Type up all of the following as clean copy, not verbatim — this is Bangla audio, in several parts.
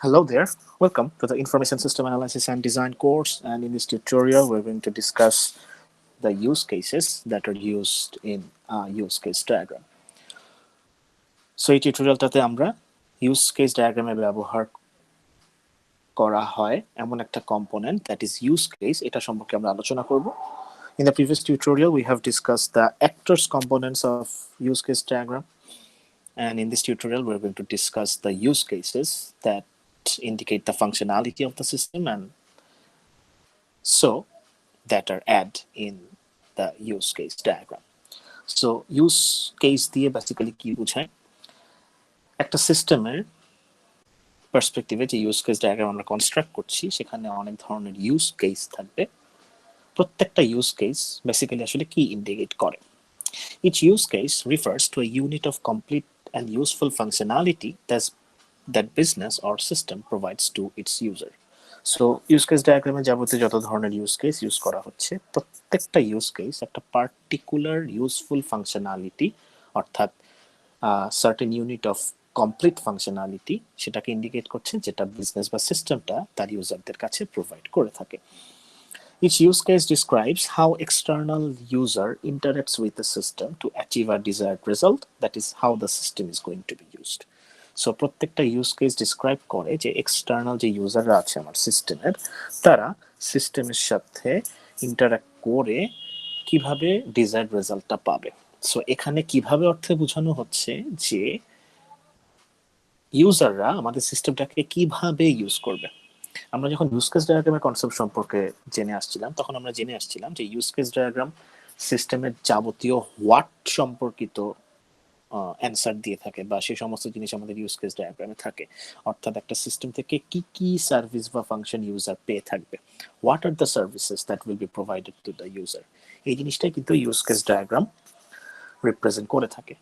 Hello there, welcome to the Information System Analysis and Design course, and in this tutorial we're going to discuss the use cases that are used in use case diagram. So এই টিউটোরিয়ালটাতে আমরা ইউজ কেস ডায়াগ্রামে ব্যবহার করা হয় এমন একটা component that is use case এটা সম্পর্কে আমরা আলোচনা করব। In the previous tutorial we have discussed the actors components of use case diagram, and in this tutorial we're going to discuss the use cases that indicate the functionality of the system and so that are add in the use case diagram. So use case দিয়ে basically কি বোঝায়, একটা সিস্টেমের পার্সপেক্টিভে যে ইউজ কেস ডায়াগ্রাম আমরা কনস্ট্রাক্ট করছি সেখানে অনেক ধরনের ইউজ কেস থাকবে। প্রত্যেকটা ইউজ কেস বেসিক্যালি আসলে কি ইন্ডিকেট করে। Each use case refers to a unit of complete and useful functionality that business or system provides to its user. So use case ডায়াগ্রামে যাবতীয় যত ধরনের ইউজ কেস ইউজ করা হচ্ছে প্রত্যেকটা ইউজ কেস একটা পার্টিকুলার ইউজফুল ফাংশনালিটি অর্থাৎ certain unit of complete functionality সেটাকে ইন্ডিকেট করছে যেটা বিজনেস বা সিস্টেমটা তার ইউজারদের কাছে প্রোভাইড করে থাকে। Each use case describes how external user interacts with the system to achieve a desired result, that is how the system is going to be used. So প্রত্যেকটা ইউজ কেস ডিসক্রাইব করে যে এক্সটার্নাল যে ইউজাররা আছে আমার সিস্টেমের তারা সিস্টেমের সাথে ইন্টারাক্ট করে কিভাবে ডিজায়ার্ড রেজাল্টটা পাবে। সো এখানে কিভাবে অর্থে বোঝানো হচ্ছে যে ইউজাররা আমাদের সিস্টেমটাকে কিভাবে ইউজ করবে। আমরা যখন ইউজ কেস ডায়াগ্রামের কনসেপ্ট সম্পর্কে জেনে আসছিলাম তখন আমরা জেনে আসছিলাম যে ইউজ কেস ডায়াগ্রাম সিস্টেমের যাবতীয় হোয়াট সম্পর্কিত অ্যান্সার দিয়ে থাকে বা সেই সমস্ত জিনিস আমাদের ইউজ কেস ডায়াগ্রামে থাকে, অর্থাৎ একটা সিস্টেম থেকে কি কি সার্ভিস বা ফাংশন ইউজার পেয়ে থাকবে, what are the services that will be provided to the user. এই জিনিসটাই কিন্তু ইউজ কেস ডায়াগ্রাম রিপ্রেজেন্ট করে থাকে।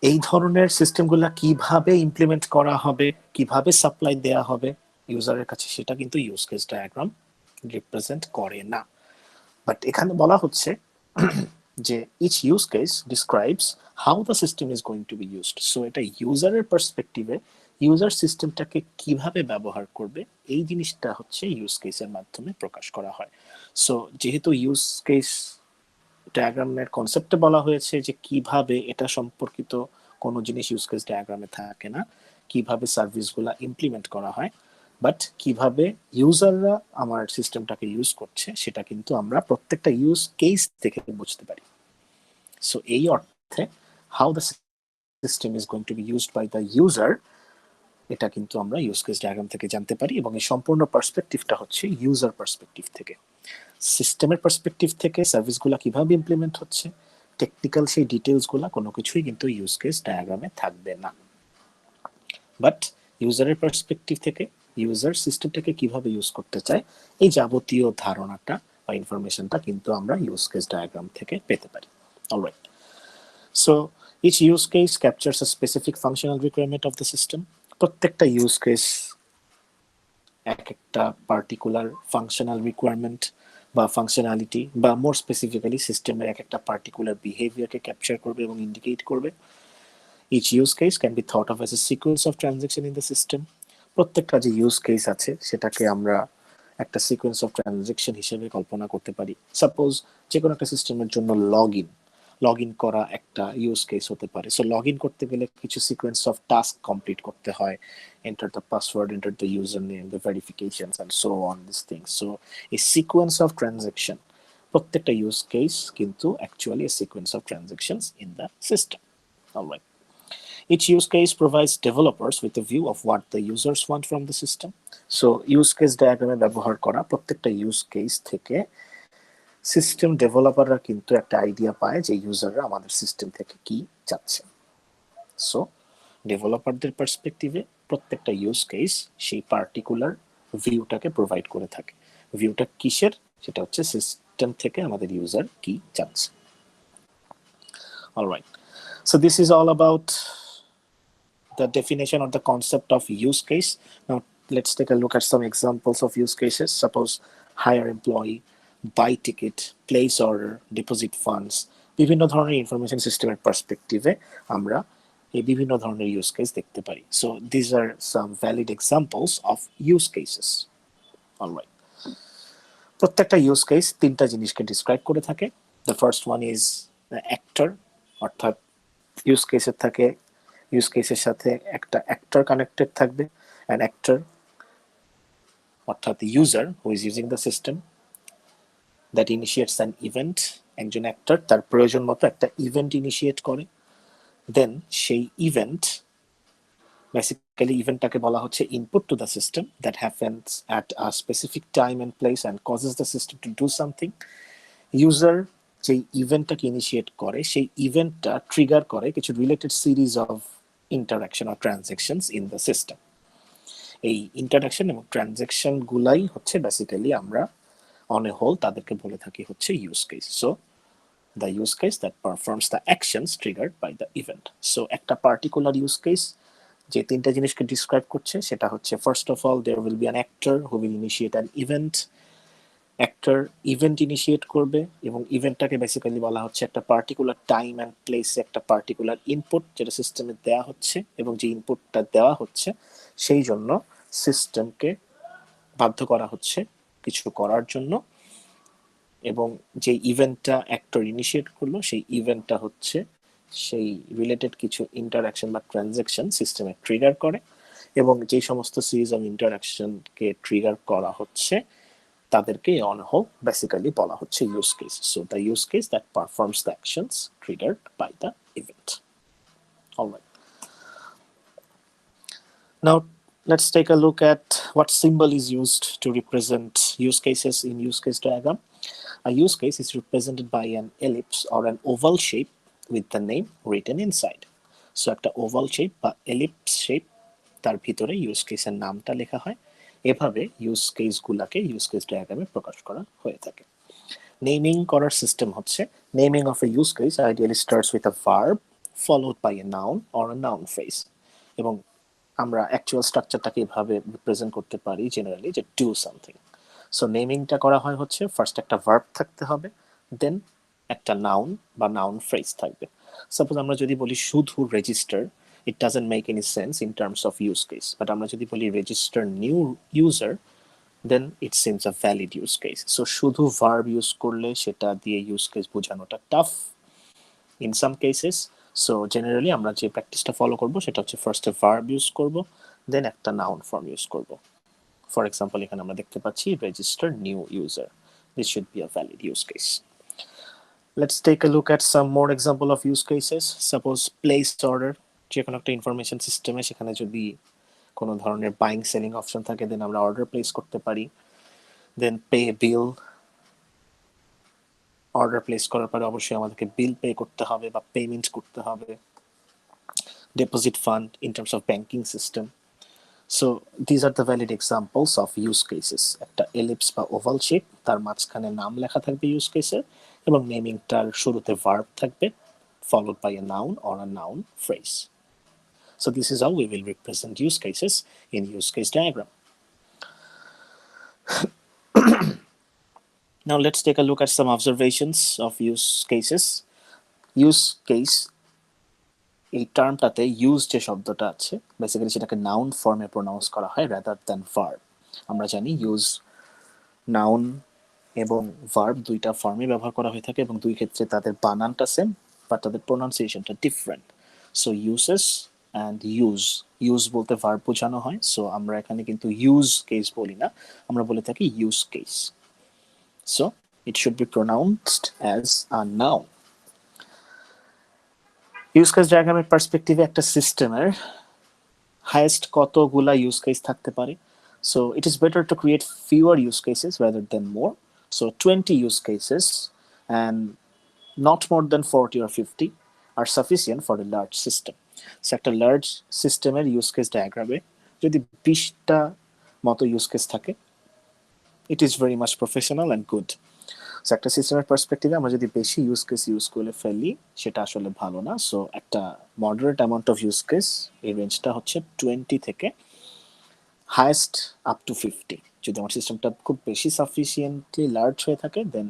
এই ধরনের সিস্টেমগুলো কিভাবে ইমপ্লিমেন্ট করা হবে, কিভাবে সাপ্লাই দেয়া হবে ইউজারের কাছে সেটা কিন্তু ইউজ কেস ডায়াগ্রাম রিপ্রেজেন্ট করে না। বাট এখানে বলা হচ্ছে যে each use case describes how the system is going to be used. So এটা ইউজারের পার্সপেক্টিভে ইউজার সিস্টেমটাকে কিভাবে ব্যবহার করবে এই জিনিসটা হচ্ছে ইউজ কেসের মাধ্যমে প্রকাশ করা হয়। সো যেহেতু ইউজ কেস ডায়াগ্রামের কনসেপ্টে বলা হয়েছে যে কিভাবে এটা সম্পর্কিত কোনো জিনিস ইউজ কেস ডায়াগ্রামে থাকে না, কিভাবে সার্ভিসগুলো ইমপ্লিমেন্ট করা হয়, বাট কিভাবে ইউজাররা আমার সিস্টেমটাকে ইউজ করছে সেটা কিন্তু আমরা প্রত্যেকটা ইউজ কেস থেকে বুঝতে পারি। সো এই অর্থে how the system is going to be used by the user এটা কিন্তু আমরা ইউজ কেস ডায়াগ্রাম থেকে জানতে পারি, এবং এই সম্পূর্ণ পার্সপেক্টিভটা হচ্ছে ইউজার পার্সপেক্টিভ থেকে। সিস্টেমের পার্সপেক্টিভ থেকে সার্ভিসগুলো কিভাবে ইমপ্লিমেন্ট হচ্ছে টেকনিক্যাল সেই ডিটেলসগুলো কোনো কিছুই কিন্তু ইউজ কেস ডায়াগ্রামে থাকবে না। বাট ইউজারের পার্সপেক্টিভ থেকে ইউজার সিস্টেমটাকে কিভাবে ইউজ করতে চায় এই যাবতীয় ধারণাটা বা ইনফরমেশনটা কিন্তু আমরা ইউজ কেস ডায়াগ্রাম থেকে পেতে পারি। Alright, so each use case captures a specific functional requirement of the system. প্রত্যেকটা ইউজ কেস এক একটা পার্টিকুলার ফাংশনাল রিকোয়ারমেন্ট বা ফাংশনালিটি বা মোর স্পেসিফিক্যালি সিস্টেমের এক একটা পার্টিকুলার বিহেভিয়ারকে ক্যাপচার করবে এবং ইন্ডিকেট করবে। Each use case can be thought of as a sequence of transaction in the system. প্রত্যেকটা যে ইউজ কেস আছে সেটাকে আমরা একটা সিকোয়েন্স অফ ট্রানজাকশন হিসেবে কল্পনা করতে পারি। সাপোজ যে কোনো একটা সিস্টেমের জন্য লগ ইন করা একটা ইউজ কেস হতে পারে। সো লগ ইন করতে গেলে কিছু সিকোয়েন্স অফ টাস্ক কমপ্লিট করতে হয়, enter the password, enter the user name, the verifications and so on this things. So এই সিকোয়েন্স অফ ট্রানজাকশন প্রত্যেকটা ইউজ কেস কিন্তু actually a sequence of transactions in the system. Alright, each use case provides developers with a view of what the users want from the system. So use case diagram ব্যবহার করা প্রত্যেকটা ইউজ কেস থেকে সিস্টেম ডেভেলপাররা কিন্তু একটা আইডিয়া পায় যে ইউজাররা আমাদের সিস্টেম থেকে কি চাচ্ছে। সো ডেভেলপারদের পার্সপেক্টিভে প্রত্যেকটা ইউজ কেস সেই পার্টিকুলার ভিউটাকে প্রোভাইড করে থাকে। ভিউটা কিসের, সেটা হচ্ছে সিস্টেম থেকে আমাদের ইউজার কি চাচ্ছে। Alright, so this is all about the definition or the concept of use case. Now let's take a look at some examples of use cases. Suppose hire employee, buy ticket, place order, deposit funds. বিভিন্ন ধরনের ইনফরমেশন সিস্টেমের পার্সপেক্টিভে আমরা এই বিভিন্ন ধরনের ইউজ কেস দেখতে পারি। So these are some valid examples of use cases. Alright, প্রত্যেকটা ইউজ কেস তিনটা জিনিসকে ডিসক্রাইব করে থাকে। The first one is actor, অর্থাৎ ইউজ কেসের সাথে একটা অ্যাক্টর কানেক্টেড থাকবে। অ্যান অ্যাক্টর অর্থাৎ user who is using the system that initiates an event. একজন অ্যাক্টর তার প্রয়োজন মতো একটা ইভেন্ট ইনিশিয়েট করে, দেন সেই ইভেন্ট, বেসিক্যালি ইভেন্টটাকে বলা হচ্ছে input to the system that happens at a specific time and place and causes the system to do something. User যেই ইভেন্টটাকে ইনিশিয়েট করে, সেই ইভেন্টটা ট্রিগার করে কিছু related series of interaction or transactions in the system. এই ইন্টারাকশন এবং ট্রানজ্যাকশন গুলাই হচ্ছে বেসিক্যালি আমরা অন এ হোল তাদেরকে বলে থাকি হচ্ছে use case. So the use case that performs the actions triggered by the event. So একটা particular use case যে তিনটা জিনিসকে ডিসক্রাইব করছে সেটা হচ্ছে, first of all there will be an actor who will initiate an event. Actor event initiate করবে এবং ইভেন্টটাকে বেসিক্যালি বলা হচ্ছে একটা পার্টিকুলার টাইম অ্যান্ড প্লেসে একটা পার্টিকুলার ইনপুট যেটা সিস্টেমে দেওয়া হচ্ছে, এবং যে ইনপুটটা দেওয়া হচ্ছে সেই জন্য সিস্টেমকে বাধ্য করা হচ্ছে কিছু করার জন্য, এবং যে ইভেন্টটা অ্যাক্টর ইনিশিয়েট করলো সেই ইভেন্টটা হচ্ছে সেই রিলেটেড কিছু ইন্টারাকশন বা ট্রানজ্যাকশন সিস্টেমে ট্রিগার করে, এবং যেই সমস্ত সিরিজ অফ ইন্টারাকশনকে ট্রিগার করা হচ্ছে তাদেরকে অন হোল বেসিক্যালি বলা হচ্ছে use case. So the use case that performs the actions triggered by the event. Alright, now let's take a look at what symbol is used to represent use cases in use case diagram. A use case is represented by an ellipse or an oval shape with the name written inside. So একটা oval shape বা ellipse shape, তার ভিতরে use case এর নামটা লেখা হয়। এভাবে use case গুলাকে use case diagram এ প্রকাশ করা হয়ে থাকে। নেমিং করার সিস্টেম হচ্ছে, naming of a use case ideally starts with a verb followed by a noun or a noun phrase, এবং আমরা অ্যাকচুয়াল স্ট্রাকচারটাকে এভাবে রিপ্রেজেন্ট করতে পারি জেনারেলি যে ডু সামথিং। সো নেমিংটা করা হয় হচ্ছে ফার্স্ট একটা ভার্ব থাকতে হবে, দেন একটা নাউন বা নাউন ফ্রেজ থাকবে। সাপোজ আমরা যদি বলি শুধু register, it doesn't make any sense in terms of use case, but আমরা যদি বলি register new user, then it seems a valid use case. So শুধু ভার্ব ইউজ করলে সেটা দিয়ে ইউজ কেস বোঝানোটা tough in some cases. So generally আমরা যে প্র্যাকটিসটা ফলো করব সেটা হচ্ছে ফার্স্টে ভার্ব ইউজ করব, দেন একটা নাউন ফর্ম ইউজ করব। ফর এক্সাম্পল এখানে আমরা দেখতে পাচ্ছি register new user, this should be a valid use case. Let's take a look at some more example of use cases. Suppose placed order, যে কোনো একটা ইনফরমেশন সিস্টেমে সেখানে যদি কোনো ধরনের বাইং সেলিং অপশন থাকে, দেন আমরা অর্ডার প্লেস করতে পারি। দেন পে বিল, অর্ডার প্লেস করার পরে অবশ্যই আমাদেরকে বিল পে করতে হবে বা পেমেন্ট করতে হবে। Deposit fund in terms of banking system. So these are the valid examples of use cases. একটা এলিপস বা ওভাল শেপ, তার মাঝখানে নাম লেখা থাকবে ইউজ কেসের, এবং নেমিংটার শুরুতে ভার্ব থাকবে followed by a noun or a noun phrase. So this is how we will represent use cases in use case diagram. Now let's take a look at some observations of use cases. Use case, এই টার্মটাতে ইউজ যে শব্দটা আছে বেসিক্যালি সেটাকে নাউন ফর্মে প্রোনাউন্স করা হয় রাদার দ্যান ভার্ব। আমরা জানি ইউজ নাউন এবং ভার্ব দুইটা ফর্মে ব্যবহার করা হয়ে থাকে, এবং দুই ক্ষেত্রে তাদের বানানটা সেম বাট তাদের প্রোনাউন্সিয়েশনটা different. So uses and use বলতে ভার্ব বোঝানো হয়, সো আমরা এখানে কিন্তু ইউজ কেস বলি না, আমরা বলে থাকি use case. So it should be pronounced as a noun. Use case ডায়াগ্রামের পার্সপেক্টিভে একটা সিস্টেমের হাইয়েস্ট কতগুলা ইউজ কেস থাকতে পারে। So it is better to create fewer use cases rather than more. So 20 use cases and not more than 40 or 50 are sufficient for a large system. So একটা large সিস্টেমের ইউজ কেস ডায়াগ্রামে যদি 20টা মতো ইউজ কেস থাকে, it is very much professional and good. So একটা সিস্টেমের পার্সপেক্টিভে আমরা যদি বেশি ইউজ কেস ইউজ করে ফেলি সেটা আসলে ভালো না। সো একটা moderate amount of use case, এই রেঞ্জটা হচ্ছে 20 থেকে হাইয়েস্ট আপ টু 50। যদি আমার সিস্টেমটা খুব বেশি সাফিসিয়েন্টলি লার্জ হয়ে থাকে, দেন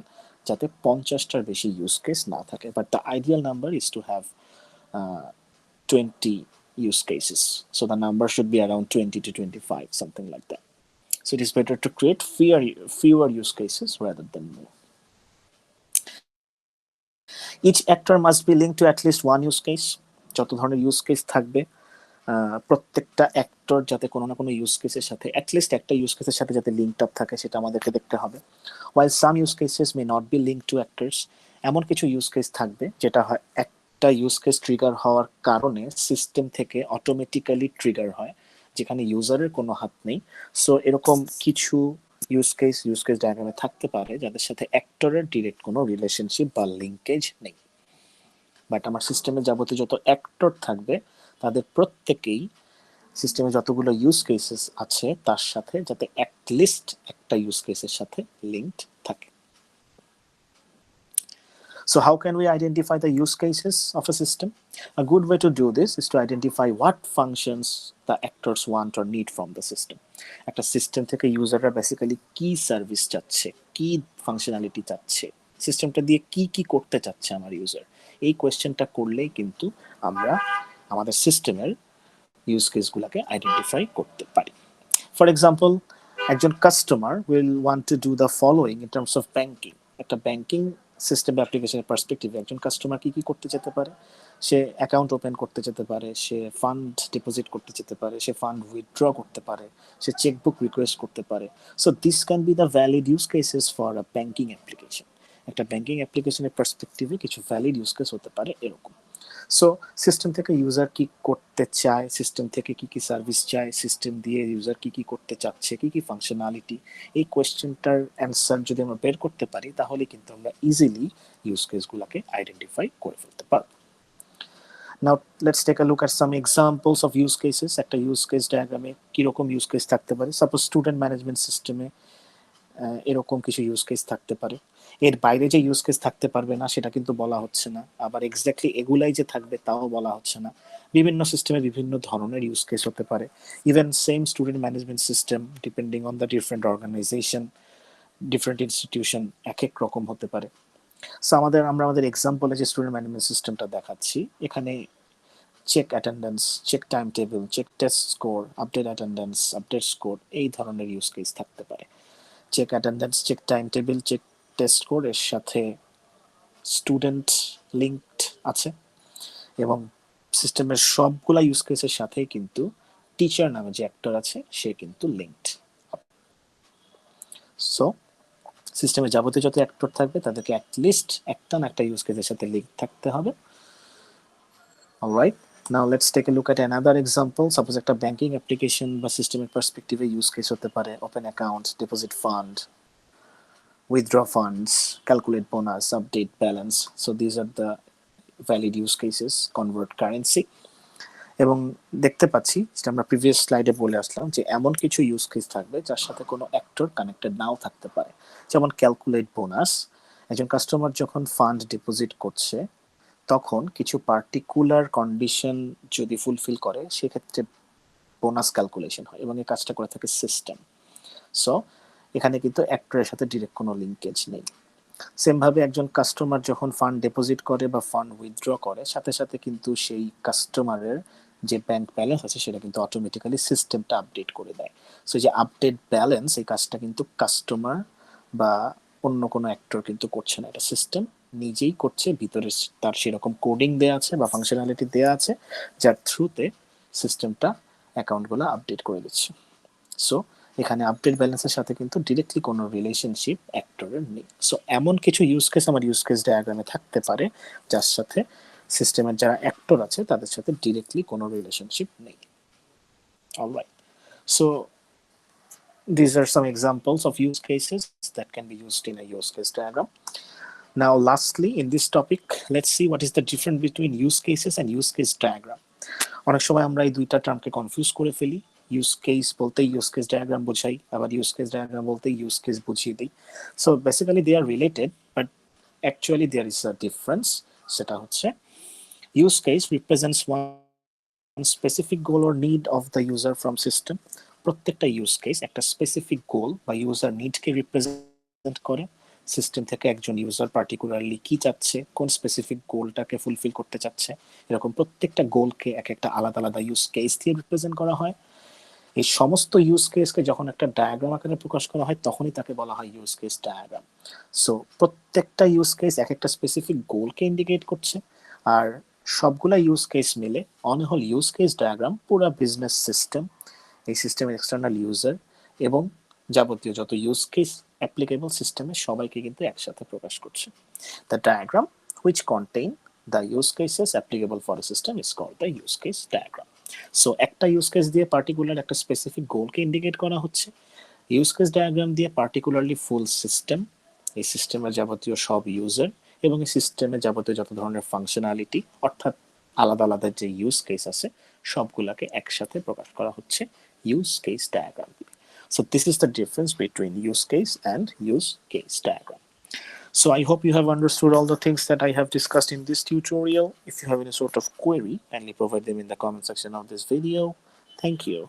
যাতে 50টার বেশি ইউজ কেস না থাকে, but the ideal number is to have 20 use cases. So the number should be around 20 to 25, something like that. So it is better to create fewer use cases rather than more. Each actor must be linked to at least one use case. যত ধরনের ইউজ কেস থাকবে প্রত্যেকটা অ্যাক্টর যাতে কোনো না কোনো ইউজ কেসের সাথে অ্যাটলিস্ট একটা ইউজ কেসের সাথে যাতে লিঙ্কড আপ থাকে সেটা আমাদেরকে দেখতে হবে। while some use cases may not be linked to actors, এমন কিছু ইউজ কেস থাকবে যেটা হয় একটা ইউজ কেস ট্রিগার হওয়ার কারণে সিস্টেম থেকে অটোমেটিক্যালি ট্রিগার হয়, যেখানে ইউজারের কোনো হাত নেই। সো এরকম কিছু ইউজ কেস ডায়াগ্রামে থাকতে পারে যাদের সাথে অ্যাক্টরের ডিরেক্ট কোনো রিলেশনশিপ বা লিঙ্কেজ নেই। বাট আমার সিস্টেমে যাবতীয় যত অ্যাক্টর থাকবে তাদের প্রত্যেকেই সিস্টেমে যতগুলো ইউজ কেসেস আছে তার সাথে যাতে অ্যাটলিস্ট একটা ইউজ কেসের সাথে লিঙ্কড থাকে। So how can we identify the use cases of a system? A good way to do this is to identify what functions the actors want or need from the system. একটা সিস্টেম থেকে ইউজাররা বেসিক্যালি কি সার্ভিস চাচ্ছে, কি ফাংশনালিটি চাচ্ছে, সিস্টেমটা দিয়ে কি কি করতে চাচ্ছে আমার ইউজার, এই কোয়েশ্চেনটা করলেই কিন্তু আমরা আমাদের সিস্টেমের ইউজ কেসগুলোকে আইডেন্টিফাই করতে পারি। ফর এক্সাম্পল, একজন customer will want to do the following in terms of banking. একটা ব্যাংকিং সিস্টেম বা অ্যাপ্লিকেশনের পার্সপেক্টিভে একজন কাস্টমার কি কি করতে যেতে পারে? সে অ্যাকাউন্ট ওপেন করতে যেতে পারে, সে ফান্ড ডিপোজিট করতে যেতে পারে, সে ফান্ড উইথড্র করতে পারে, সে চেকবুক রিকোয়েস্ট করতে পারে। So this can be the valid use cases for a banking application. একটা ব্যাংকিং অ্যাপ্লিকেশনের পার্সপেক্টিভে কিছু ভ্যালিড ইউজ কেস হতে পারে এরকম। সো সিস্টেম থেকে ইউজার কি করতে চায়, সিস্টেম থেকে কি কি সার্ভিস চায়, সিস্টেম দিয়ে ইউজার কি কি করতে চাচ্ছে, কি কি ফাংশনালিটি, এই কোয়েশ্চেনটার অ্যান্সার যদি আমরা বের করতে পারি তাহলে কিন্তু আমরা ইজিলি ইউজ কেসগুলোকে আইডেন্টিফাই করে ফেলতে পারবো। Now let's take a look at some examples of use cases. একটা ইউজ কেস ডায়াগ্রামে কীরকম ইউজ কেস থাকতে পারে? সাপোজ স্টুডেন্ট ম্যানেজমেন্ট সিস্টেমে এরকম কিছু ইউজ কেস থাকতে পারে। এর বাইরে যে ইউজ কেস থাকতে পারবে না সেটা কিন্তু বলা হচ্ছে না, আবার এক্স্যাক্টলি এগুলাই যে থাকবে তাও বলা হচ্ছে না। বিভিন্ন সিস্টেমে বিভিন্ন ধরনের ইউজ কেস হতে পারে। Even same student management system depending on the different organisation, different institution এক এক রকম হতে পারে। সো আমরা আমাদের এক্সাম্পলে যে স্টুডেন্ট ম্যানেজমেন্ট সিস্টেমটা দেখাচ্ছি, এখানে check attendance, check time table, check test score, update attendance, update score, এই ধরনের ইউজ কেস থাকতে পারে। Check attendance, check time table, check test score এর সাথে স্টুডেন্ট লিঙ্কড আছে এবং সিস্টেমের সবগুলা ইউজ কেসের সাথে কিন্তু টিচার নামে যে অ্যাক্টর আছে সে কিন্তু লিঙ্কড। সো সিস্টেমে যাবতীয় যত অ্যাক্টর থাকবে তাদেরকে অ্যাটলিস্ট একটা না একটা ইউজ কেসের সাথে লিঙ্ক থাকতে হবে। Alright, now let's take a look at another example. Suppose একটা ব্যাংকিং অ্যাপ্লিকেশন বা সিস্টেমের পার্সপেক্টিভে ইউজ কেস হতে পারে open account, deposit fund, withdraw funds, calculate bonus, update balance. So these are the valid use cases, convert currency. এবং দেখতে পাচ্ছি যেটা আমরা প্রিভিয়াস স্লাইডে বলে আসলাম যে এমন কিছু ইউজ কেস থাকবে যার সাথে কোনো অ্যাক্টর কানেক্টেড নাও থাকতে পারে। যেমন ক্যালকুলেট বোনাস। একজন কাস্টমার যখন ফান্ড ডিপোজিট করছে তখন কিছু পার্টিকুলার কন্ডিশন যদি ফুলফিল করে সেক্ষেত্রে বোনাস ক্যালকুলেশন হয় এবং এই কাজটা করে থাকে সিস্টেম। সো এখানে কিন্তু অ্যাক্টরের সাথে ডিরেক্ট কোনো লিঙ্কেজ নেই। সেমভাবে একজন কাস্টমার যখন ফান্ড ডিপোজিট করে বা ফান্ড উইথড্র করে সাথে সাথে কিন্তু সেই কাস্টমারের যে ব্যাংক ব্যালেন্স আছে সেটা কিন্তু অটোমেটিক্যালি সিস্টেমটা আপডেট করে দেয়। সো যে আপডেট ব্যালেন্স এই কাজটা কিন্তু কাস্টমার বা অন্য কোনো অ্যাক্টর কিন্তু করছে না, এটা সিস্টেম নিজেই করছে। ভিতরে তার সেরকম কোডিং দেওয়া আছে বা ফাংশনালিটি দেওয়া আছে যার থ্রুতে সিস্টেমটা অ্যাকাউন্টগুলো আপডেট করে দিচ্ছে। সো এখানে আপডেট ব্যালেন্সের সাথে কিন্তু ডিরেক্টলি কোনো রিলেশনশিপ অ্যাক্টরের নেই। সো এমন কিছু ইউজ কেস আমার ইউজ কেস ডায়াগ্রামে থাকতে পারে যার সাথে সিস্টেমের যারা অ্যাক্টর আছে তাদের সাথে ডিরেক্টলি কোনো রিলেশনশিপ নেই। Alright, so these are some examples of use cases that can be used in a use case diagram. Now lastly in this topic, let's see what is the difference between use cases and use case diagram. অনেক সময় আমরা এই দুইটা টার্মকে কনফিউজ করে ফেলি। ইউজ কেস বলতে ইউজ কেস ডায়াগ্রাম বোঝাই, আবার ইউজ কেস ডায়াগ্রাম বলতে ইউজ কেস বুঝিয়ে দিই। So basically they are related but actually there is a difference. সেটা হচ্ছে use case represents one specific goal or need of the user from system. প্রত্যেকটা ইউজ কেস একটা স্পেসিফিক গোল বা ইউজার নিডকে রিপ্রেজেন্ট করে সিস্টেম থেকে একজন ইউজার পার্টিকুলারলি কি চাচ্ছে, কোন স্পেসিফিক গোলটাকে ফুলফিল করতে চাচ্ছে, এরকম প্রত্যেকটা গোলকে এক একটা আলাদা আলাদা ইউজ কেস দিয়ে রিপ্রেজেন্ট করা হয়। এই সমস্ত ইউজ কেসকে যখন একটা ডায়াগ্রাম আকারে প্রকাশ করা হয় তখনই তাকে বলা হয় ইউজ কেস ডায়াগ্রাম। সো প্রত্যেকটা ইউজ কেস এক একটা স্পেসিফিক গোলকে ইন্ডিকেট করছে, আর সবগুলা ইউজ কেস মিলে on whole use case diagram পুরা বিজনেস সিস্টেম, এই সিস্টেমের এক্সটার্নাল ইউজার এবং যাবতীয় যত ইউজ কেস অ্যাপ্লিকেবল সিস্টেমে সবাইকে কিন্তু একসাথে প্রকাশ করছে। The diagram which contain the use cases applicable for a system is called the use case diagram. So একটা ইউজ কেস দিয়ে পার্টিকুলার একটা স্পেসিফিক গোলকে ইন্ডিকেট করা হচ্ছে, ইউজ কেস ডায়াগ্রাম দিয়ে পার্টিকুলারলি ফুল সিস্টেম, এই সিস্টেমের যাবতীয় সব ইউজার এবং এই সিস্টেমের যাবতীয় যত ধরনের ফাংশনালিটি অর্থাৎ আলাদা আলাদা যে ইউজ কেস আছে সবগুলাকে একসাথে প্রকাশ করা হচ্ছে ইউজ কেস ডায়াগ্রাম দিয়ে। So this is the difference between use case and use case diagram. So I hope you have understood all the things that I have discussed in this tutorial. If you have any sort of query, kindly provide them in the comment section of this video. Thank you.